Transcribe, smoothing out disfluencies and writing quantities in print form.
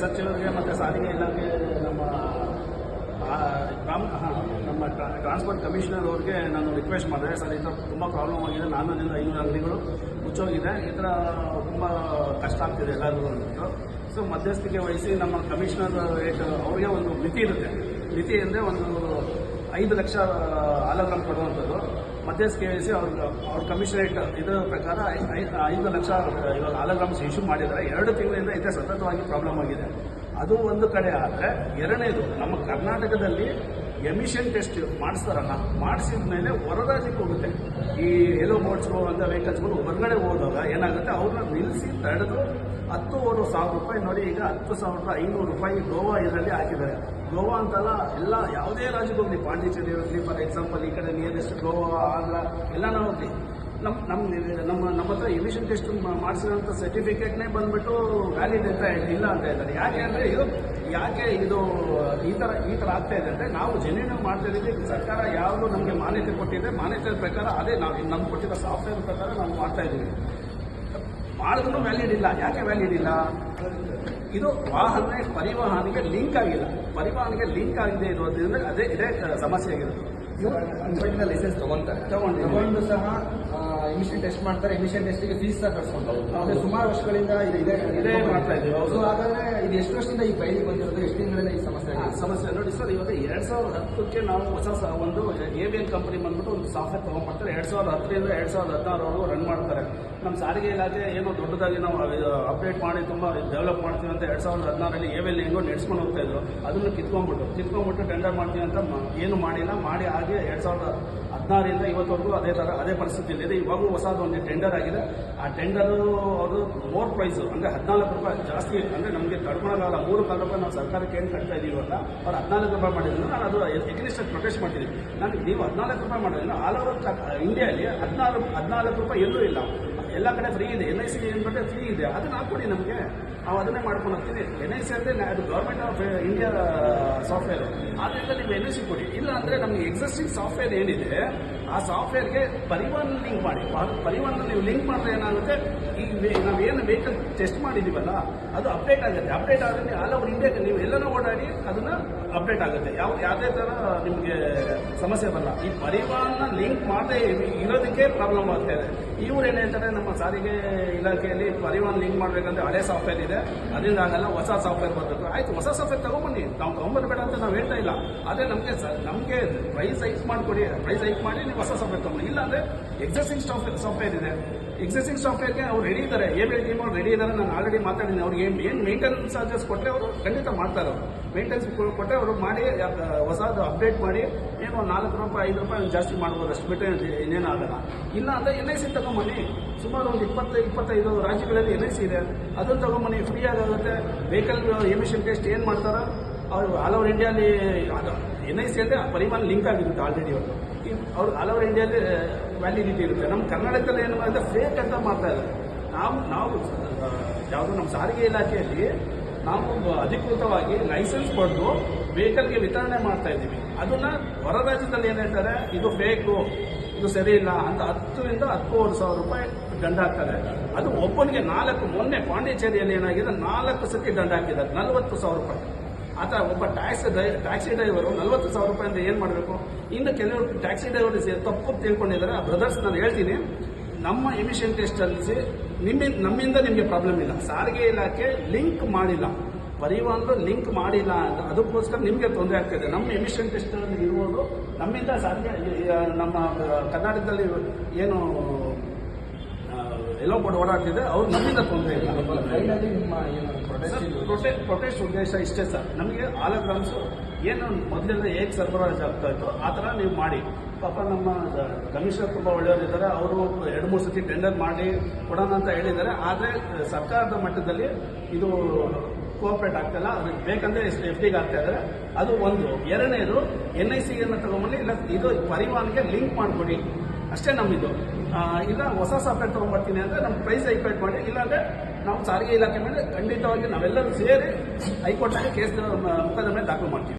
ಸಚಿವರಿಗೆ ಮತ್ತು ಸಾರಿಗೆ ಇಲಾಖೆ ನಮ್ಮ ಟ್ರಾನ್ಸ್ಪೋರ್ಟ್ ಕಮಿಷನರ್ ಅವ್ರಿಗೆ ನಾನು ರಿಕ್ವೆಸ್ಟ್ ಮಾಡಿದೆ. ಸರ್, ಈ ಥರ ತುಂಬ ಪ್ರಾಬ್ಲಮ್ ಆಗಿದೆ, 400-500 ಅಂಗಡಿಗಳು ಮುಚ್ಚೋಗಿದೆ, ಈ ಥರ ತುಂಬ ಕಷ್ಟ ಆಗ್ತಿದೆ ಎಲ್ಲರಿಗೂ ಅಂದ್ಬಿಟ್ಟು. ಸೊ ಮಧ್ಯಸ್ಥಿಕೆ ವಹಿಸಿ ನಮ್ಮ ಕಮಿಷನರ್ ಅವ್ರಿಗೆ ಒಂದು ಮಿತಿ ಇರುತ್ತೆ. ಮಿತಿ ಅಂದರೆ ಒಂದು 5 ಲಕ್ಷ ಆಲೋಗ್ರಾಮ್ ಕೊಡುವಂಥದ್ದು. ಮಧ್ಯಸ್ಥಿಕೆ ವಹಿಸಿ ಅವ್ರ ಕಮಿಷನರೇಟ್ ಇದರ ಪ್ರಕಾರ 5 ಲಕ್ಷ ಇವಾಗ ಆಲೋಗ್ರಾಮ್ಸ್ ಇಶ್ಯೂ ಮಾಡಿದ್ದಾರೆ. 2 ತಿಂಗಳಿಂದ ಇದೆ ಸತತವಾಗಿ ಪ್ರಾಬ್ಲಮ್ ಆಗಿದೆ. ಅದು ಒಂದು ಕಡೆ ಆದರೆ, ಎರಡನೇದು ನಮ್ಮ ಕರ್ನಾಟಕದಲ್ಲಿ ಎಮಿಷನ್ ಟೆಸ್ಟ್ ಮಾಡಿಸ್ತಾರಲ್ಲ, ಮಾಡಿಸಿದ ಮೇಲೆ ಹೊರ ರಾಜ್ಯಕ್ಕೆ ಹೋಗುತ್ತೆ. ಈ ಎಲ್ಲೋ ಬೋಟ್ಸ್ಗಳು ಅಂತ ವೆಹಿಕಲ್ಸ್ಗಳು ಹೊರಗಡೆ ಹೋದಾಗ ಏನಾಗುತ್ತೆ, ಅವ್ರನ್ನ ನಿಲ್ಲಿಸಿ ತಡೆದು 10,000 ರೂಪಾಯಿ ನೋಡಿ, ಈಗ 10,500 ರೂಪಾಯಿ ಗೋವಾ ಇದರಲ್ಲಿ ಹಾಕಿದ್ದಾರೆ. ಗೋವಾ ಅಂತಲ್ಲ, ಎಲ್ಲ ಯಾವುದೇ ರಾಜ್ಯಕ್ಕೆ ಹೋಗಲಿ, ಪಾಂಡಿಚೇರಿ ಹೋಗಲಿ, ಫಾರ್ ಎಕ್ಸಾಂಪಲ್ ಈ ಕಡೆ ನಿಯರೆಸ್ಟ್ ಗೋವಾ, ಆಂಧ್ರ ಎಲ್ಲ ಹೋಗಲಿ, ನಮ್ಮ ಹತ್ರ ಎಮಿಷನ್ ಟೆಸ್ಟ್ ಮಾಡಿಸಿರೋಂಥ ಸರ್ಟಿಫಿಕೇಟ್ನೇ ಬಂದ್ಬಿಟ್ಟು ವ್ಯಾಲಿಡ್ ಅಂತ ಇಲ್ಲ ಅಂತ ಇದ್ದಾರೆ. ಯಾಕೆ ಅಂದರೆ ಇದು ಈ ಥರ ಆಗ್ತಾ ಇದೆ ಅಂದರೆ, ನಾವು ಜೆನ್ಯೂನ್ ಮಾಡ್ತಾ ಇದ್ದೀವಿ. ಸರ್ಕಾರ ಯಾವುದು ನಮಗೆ ಮಾನ್ಯತೆ ಕೊಟ್ಟಿದೆ, ಮಾನ್ಯತೆ ಪ್ರಕಾರ ಅದೇ ನಾವು ನಮ್ಗೆ ಕೊಟ್ಟಿರೋ ಸಾಫ್ಟ್ವೇರ್ ಪ್ರಕಾರ ನಾವು ಮಾಡ್ತಾ ಇದ್ದೀವಿ. ಮಾಡಿದ್ರೂ ವ್ಯಾಲಿಡ್ ಇಲ್ಲ. ಯಾಕೆ ವ್ಯಾಲಿಡ್ ಇಲ್ಲ? ಇದು ಪರಿವಹನಿಗೆ ಲಿಂಕ್ ಆಗಿಲ್ಲ. ಪರಿವಹನಿಗೆ ಲಿಂಕ್ ಆಗಿದೆ ಇರೋದ್ರಿಂದ ಇದೇ ಸಮಸ್ಯೆ ಆಗಿರೋದು. ಲೈಸೆನ್ಸ್ ತಗೊಂಡು ಸಹ ಎಮಿಷನ್ ಟೆಸ್ಟ್ ಮಾಡ್ತಾರೆ. ಎಮಿಷನ್ ಟೆಸ್ಟಿಗೆ ಫೀಸ್ ಸಹ ಕಟ್ಸ್ಕೊಂತಾರೆ. ಸುಮಾರು ವರ್ಷಗಳಿಂದ ಇದೇ ಮಾಡ್ತಾ ಇದ್ದೀವಿ. ಸೊ ಹಾಗಾದ್ರೆ ಇದು ಎಷ್ಟು ವರ್ಷದಿಂದ ಈ ಫೈಲಿಗೆ ಬಂದಿರೋದು? ಎಷ್ಟು ದಿನಗಳಿಂದ ಈ ಸಮಸ್ಯೆ ನೋಡಿ ಸರ್, ಇವಾಗ 2010ಕ್ಕೆ ನಾವು ಹೊಸ ಒಂದು ABN ಕಂಪನಿ ಬಂದ್ಬಿಟ್ಟು ಒಂದು ಸಾಫ್ಟ್ವೇರ್ ತಗೊಂಡ್ಬರ್ತಾರೆ. 2010ರಿಂದ 2016 ರನ್ ಮಾಡ್ತಾರೆ. ನಮ್ಮ ಸಾರಿಗೆ ಇಲಾಖೆ ಏನೋ ದೊಡ್ಡದಾಗಿ ನಾವು ಅಪ್ಡೇಟ್ ಮಾಡಿ ತುಂಬ ಡೆವಲಪ್ ಮಾಡ್ತೀವಿ ಅಂತ 2016ರಲ್ಲಿ ABN ಹೆಂಗೋ ನಡೆಸ್ಕೊಂಡು ಹೋಗ್ತಾ ಇದ್ರು. ಅದನ್ನು ಕಿತ್ಕೊಂಡ್ಬಿಟ್ಟು ಟೆಂಡರ್ ಮಾಡ್ತೀವಿ ಅಂತ ಏನು ಮಾಡಿಲ್ಲ. ಮಾಡಿ ಹಾಗೆ 2016ರಿಂದ ಇವತ್ತವರೆಗೂ ಅದೇ ಪರಿಸ್ಥಿತಿಯಲ್ಲಿದೆ. ಇವಾಗೂ ಹೊಸದು ಒಂದು ಟೆಂಡರ್ ಆಗಿದೆ. ಆ ಟೆಂಡರು ಅವರು ಮೋರ್ ಪ್ರೈಸು ಅಂದರೆ 14 ರೂಪಾಯಿ ಜಾಸ್ತಿ, ಅಂದರೆ ನಮಗೆ ತಡ್ಕೊಳಕ್ಕಾಗಲ್ಲ. 3 ರೂಪಾಯಿ ನಾವು ಸರ್ಕಾರಕ್ಕೆ ಏನು ಕಟ್ತಾ ಇದೀವಲ್ಲ, ಅವ್ರು 14 ರೂಪಾಯಿ ಮಾಡಿದ್ರು. ನಾನು ಅದು ಎಗ್ನಿಸ್ಟ್ ಪ್ರೊಟೆಸ್ಟ್ ಮಾಡ್ತಿದ್ದೀನಿ. ನನಗೆ ನೀವು 14 ರೂಪಾಯಿ ಮಾಡಿದ್ರೆ ಆಲ್ ಓವರ್ ಇಂಡಿಯಾಲಿ 14 ರೂಪಾಯಿ ಎಲ್ಲೂ ಇಲ್ಲ. ಎಲ್ಲ ಕಡೆ ಫ್ರೀ ಇದೆ. NIC ಏನ್ಬಿಟ್ಟೆ ಫ್ರೀ ಇದೆ. ಅದನ್ನ ಹಾಕ್ಕೊಡಿ ನಮಗೆ, ನಾವು ಅದನ್ನೇ ಮಾಡ್ಕೊಂಡು ಹೋಗ್ತೀವಿ. NIC ಅಂದರೆ ಅದು ಗೌರ್ಮೆಂಟ್ ಆಫ್ ಇಂಡಿಯಾ ಸಾಫ್ಟ್ವೇರ್. ಆದ್ದರಿಂದ ನೀವು NIC ಕೊಡಿ. ಇಲ್ಲ ಅಂದರೆ ನಮಗೆ ಎಕ್ಸಿಸ್ಟಿಂಗ್ ಸಾಫ್ಟ್ವೇರ್ ಏನಿದೆ ಆ ಸಾಫ್ಟ್ವೇರ್ಗೆ ಪರಿವಹನ ಲಿಂಕ್ ಮಾಡಿ. ಪರಿವಹನ ನೀವು ಲಿಂಕ್ ಮಾಡಿದ್ರೆ ಏನಾಗುತ್ತೆ, ಈಗ ನಾವೇನು ವೆಹಿಕಲ್ ಟೆಸ್ಟ್ ಮಾಡಿದ್ದೀವಲ್ಲ ಅದು ಅಪ್ಡೇಟ್ ಆಗುತ್ತೆ. ಅಪ್ಡೇಟ್ ಆದರೆ ಆಲ್ ಓವರ್ ಇಂಡಿಯಾಗೆ ನೀವು ಎಲ್ಲನೂ ಓಡಾಡಿ ಅದನ್ನು ಅಪ್ಡೇಟ್ ಆಗುತ್ತೆ. ಯಾವುದೇ ಥರ ನಿಮಗೆ ಸಮಸ್ಯೆ ಬರಲ್ಲ. ಈ ಪರಿವಹನ ಲಿಂಕ್ ಮಾಡದೆ ಇರೋದಕ್ಕೆ ಪ್ರಾಬ್ಲಮ್ ಆಗ್ತಾ ಇದೆ. ಇವ್ರು ಏನು ಹೇಳ್ತಾರೆ, ನಮ್ಮ ಸಾರಿಗೆ ಇಲಾಖೆಯಲ್ಲಿ ಪರಿವಹನ ಲಿಂಕ್ ಮಾಡಬೇಕಂದ್ರೆ ಹಳೆ ಸಾಫ್ಟ್ವೇರ್ ಇದೆ, ಅದರಿಂದ ಆಗಲ್ಲ, ಹೊಸ ಸಾಫ್ಟ್ವೇರ್ ಬರಬೇಕು. ಆಯ್ತು, ಹೊಸ ಸಾಫ್ಟ್ವೇರ್ ತಗೊಂಬನ್ನಿ, ನಾವು ತಗೊಂಬರ್ಬೇಡ ಅಂತ ನಾವು ಹೇಳ್ತಾ ಇಲ್ಲ. ಆದರೆ ನಮಗೆ ಪ್ರೈಸ್ ಹೈಕ್ ಮಾಡಿಕೊಡಿ. ಪ್ರೈಸ್ ಹೈಕ್ ಮಾಡಿ ನೀವು ಹೊಸ ಸಾಫ್ಟ್ವೇರ್ ತಗೊಂಡು. ಇಲ್ಲ ಅಂದರೆ ಎಕ್ಸಿಸ್ಟಿಂಗ್ ಸಾಫ್ಟ್ವೇರ್ ಇದೆ. ಎಕ್ಸಿಸ್ಟಿಂಗ್ ಸಾಫ್ಟ್ವೇರ್ಗೆ ಅವ್ರು ರೆಡಿ ಇದ್ದಾರೆ. ABN ಟೀಮ್ ಅವ್ರು ರೆಡಿ ಇದ್ದಾರೆ. ನಾನು ಆಲ್ರೆಡಿ ಮಾತಾಡಿದ್ದೀನಿ. ಅವ್ರಿಗೆ ಏನು ಮೇಂಟೆನೆನ್ಸ್ ಚಾರ್ಜಸ್ ಕೊಟ್ಟರೆ ಅವರು ಖಂಡಿತ ಮಾಡ್ತಾರೆ. ಅವರು ಮೇಂಟೆನೆನ್ಸ್ ಕೊಟ್ಟರೆ ಅವರು ಮಾಡಿ ಹೊಸದು ಅಪ್ಡೇಟ್ ಮಾಡಿ ಏನೋ 4 ರೂಪಾಯಿ 5 ರೂಪಾಯಿ ಜಾಸ್ತಿ ಮಾಡ್ಬೋದು. ಅಷ್ಟು ಬಿಟ್ಟರೆ ಇನ್ನೇನು ಆಗಲ್ಲ. ಇಲ್ಲ ಅಂದರೆ NIC ತಗೊಂಬನ್ನಿ. ಸುಮಾರು ಒಂದು 20-25 ರಾಜ್ಯಗಳಲ್ಲಿ NIC ಇದೆ. ಅದನ್ನು ತಗೊಂಬನ್ನಿ, ಫ್ರೀ ಆಗುತ್ತೆ. ವೆಹಿಕಲ್ ಎಮಿಷನ್ ಟೆಸ್ಟ್ ಏನು ಮಾಡ್ತಾರೋ ಅವರು ಆಲ್ ಓವರ್ ಇಂಡಿಯಾಲಿ NIC ಅಂದರೆ ಪರಿವಹನ ಲಿಂಕ್ ಆಗಿರುತ್ತೆ ಆಲ್ರೆಡಿ. ಅವ್ರು ಆಲ್ ಓವರ್ ಇಂಡಿಯಾಲಿ ವ್ಯಾಲಿಡಿಟಿ ಇರುತ್ತೆ. ನಮ್ಮ ಕರ್ನಾಟಕದಲ್ಲಿ ಏನು ಮಾಡಿದ್ರೆ ಫೇಕ್ ಅಂತ ಮಾಡ್ತಾ ಇದ್ದಾರೆ. ನಾವು ಯಾವುದು ನಮ್ಮ ಸಾರಿಗೆ ಇಲಾಖೆಯಲ್ಲಿ ನಾವು ಅಧಿಕೃತವಾಗಿ ಲೈಸೆನ್ಸ್ ಪಡೆದು ವೆಹಿಕಲ್ಗೆ ವಿತರಣೆ ಮಾಡ್ತಾ ಇದ್ದೀವಿ. ಅದನ್ನ ಹೊರ ರಾಜ್ಯದಲ್ಲಿ ಏನು ಹೇಳ್ತಾರೆ, ಇದು ಫೇಕು, ಇದು ಸರಿ ಇಲ್ಲ ಅಂತ 10,000 to 10,500 ರೂಪಾಯಿ ದಂಡ ಹಾಕ್ತಾರೆ. ಅದು ಒಬ್ಬನಿಗೆ 4, ಮೊನ್ನೆ ಪಾಂಡಿಚೇರಿಯಲ್ಲಿ ಏನಾಗಿದೆ 4 ಸತಿ ದಂಡ ಹಾಕಿದ್ದಾರೆ, 40,000 ರೂಪಾಯಿ. ಆತ ಒಬ್ಬ ಟ್ಯಾಕ್ಸಿ ಡ್ರೈವರು 40,000 ರೂಪಾಯಿ ಅಂದರೆ ಏನು ಮಾಡಬೇಕು? ಇನ್ನು ಕೆಲವರು ಟ್ಯಾಕ್ಸಿ ಡ್ರೈವರ್ ತಪ್ಪು ತಿಳ್ಕೊಂಡಿದ್ದಾರೆ. ಆ ಬ್ರದರ್ಸ್ ನಾನು ಹೇಳ್ತೀನಿ, ನಮ್ಮ ಎಮಿಷನ್ ಟೆಸ್ಟಲ್ಲಿ ನಮ್ಮಿಂದ ನಿಮಗೆ ಪ್ರಾಬ್ಲಮ್ ಇಲ್ಲ. ಸಾರಿಗೆ ಇಲಾಖೆ ಲಿಂಕ್ ಮಾಡಿಲ್ಲ, ಪರಿವಹನ ಲಿಂಕ್ ಮಾಡಿಲ್ಲ ಅಂತ ಅದಕ್ಕೋಸ್ಕರ ನಿಮಗೆ ತೊಂದರೆ ಆಗ್ತಾಯಿದೆ. ನಮ್ಮ ಎಮಿಷನ್ ಟೆಸ್ಟಲ್ಲಿ ಇರುವುದು ನಮ್ಮಿಂದ ಸಾರಿಗೆ ನಮ್ಮ ಕರ್ನಾಟಕದಲ್ಲಿ ಏನು ಎಲ್ಲೋ ಬೋರ್ಡ್ ಓಡಾಡ್ತಿದೆ, ಅವ್ರು ನಮ್ಮಿಂದ ತೊಂದರೆ ಇಲ್ಲ. ಪ್ರೊಟೆಸ್ಟ್ ಉದ್ದೇಶ ಇಷ್ಟೇ ಸರ್. ನಮಗೆ ಆಲೋಗ್ರಾಮ್ಸ್ ಏನು ಮೊದಲಿಂದ ಹೇಗೆ ಸರಬರಾಜು ಆಗ್ತಾ ಇತ್ತು ಆ ಥರ ನೀವು ಮಾಡಿ. ಪಾಪ ನಮ್ಮ ಕಮಿಷನರ್ ತುಂಬ ಒಳ್ಳೆಯವರಿದ್ದಾರೆ. ಅವರು 2-3 ಸತಿ ಟೆಂಡರ್ ಮಾಡಿ ಕೊಡೋಣ ಅಂತ ಹೇಳಿದ್ದಾರೆ. ಆದರೆ ಸರ್ಕಾರದ ಮಟ್ಟದಲ್ಲಿ ಇದು ಕೋಆಪರೇಟ್ ಆಗ್ತಾಯಿಲ್ಲ. ಅದಕ್ಕೆ ಬೇಕಂದ್ರೆ FDಗೆ ಆಗ್ತಾ ಇದ್ದಾರೆ. ಅದು ಒಂದು. ಎರಡನೇದು NICಯನ್ನು ತಗೊಂಬನ್ನಿ, ಇಲ್ಲ ಇದು ಪರಿವಹನಿಗೆ ಲಿಂಕ್ ಮಾಡಿಕೊಡಿ, ಅಷ್ಟೇ ನಮ್ಮಿದು. ಇಲ್ಲ ಹೊಸ ಸಾಫ್ಟ್ವೇರ್ ತೊಗೊಂಡ್ಬರ್ತೀನಿ ಅಂದರೆ ನಮ್ಮ ಪ್ರೈಸ್ ಹೈಕೈಟ್ ಮಾಡಿ. ಇಲ್ಲಾಂದರೆ ನಾವು ಸಾರಿಗೆ ಇಲಾಖೆ ಮೇಲೆ ಖಂಡಿತವಾಗಿ ನಾವೆಲ್ಲರೂ ಸೇರಿ ಹೈಕೋರ್ಟ್ನಲ್ಲಿ ಕೇಸ್ ಮೊಕದ್ದಮೆ ದಾಖಲು ಮಾಡ್ತೀವಿ.